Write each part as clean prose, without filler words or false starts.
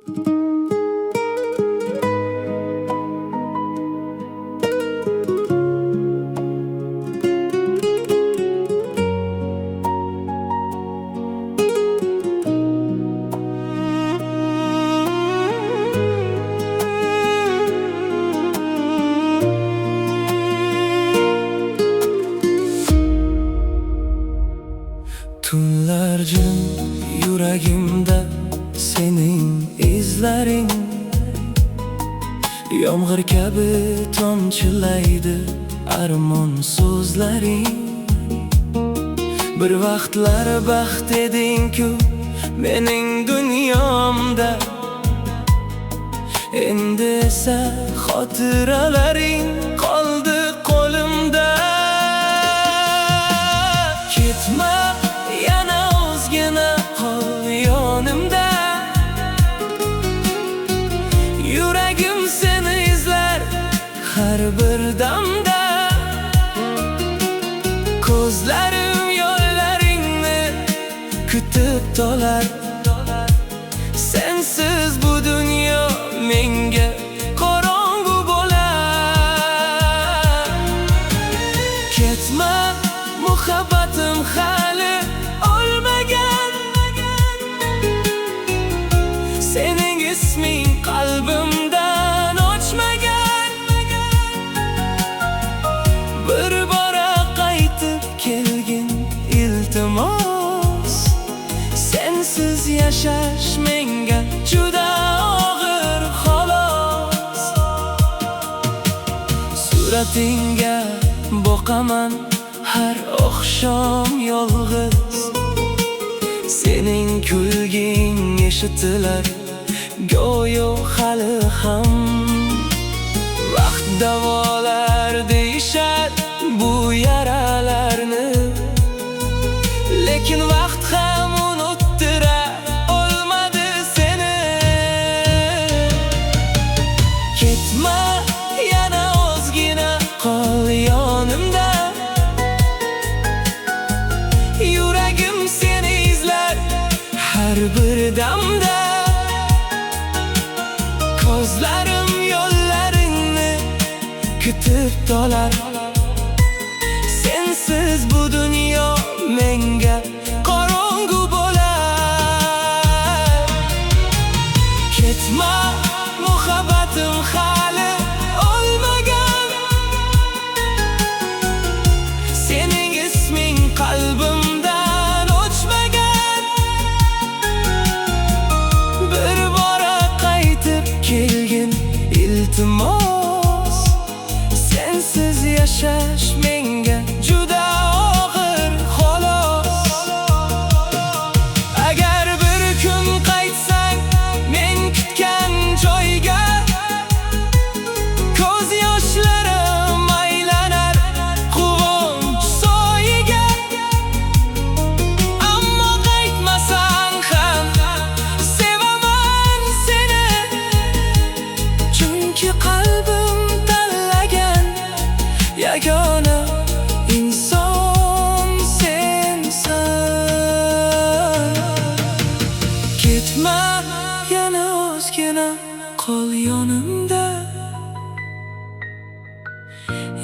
Tunlar jim yuragimda sening izlaring, yomg'ir kabi tomchilaydi armon so'zlaring. Bir vaqtlar baxt eding-ku mening dunyomda, endi esa xotiralaring qoldi qo'limda. Ketma, yana ozgina qol yonimda, yuragim seni izlar har bir damda. Ko'zlarim yo'llaringni kutib tolar, sensiz bu dunyo menga qorong'u bo'lar. Ketma, muhabbatim hali o'lmagan, sening isming qalbimdan o'chmagan. Bir bora qaytib kelgin iltimos, sensiz yashash menga juda og'ir xolos. Suratingga boqaman har oqshom yolg'iz, sening kulging eshitilar go'yo hali ham. Vaqt davolar deyishar bu yaralarni, lekin vaqt ham unuttira olmadi seni. Ketma, yana ozgina qol yonimda, yuragim seni izlar har bir damda. Ko'zlarim yo'llaringni kutib tolar, sensiz bu dunyo menga qorong'u bo'lar. Ketma, muhabbatim hali o'lmagan, sening isming qalbimdan o'chmagan. Bir bora qaytib kelgin iltimos, sensiz yashash menga juda og'ir xolos. Agar bir kun qaytsang men kutgan joyga, ko'z yoshlarim aylanar quvonch soyiga. Ammo qaytmasang ham sevaman seni, chunki qalbim tanlagan yagona inson sensan. Ketma, yana ozgina qol yonimda,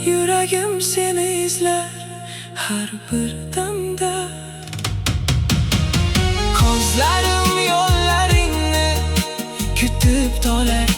yuragim seni izlar har bir damda. Ko'zlarim yo'llaringni kutib tolar,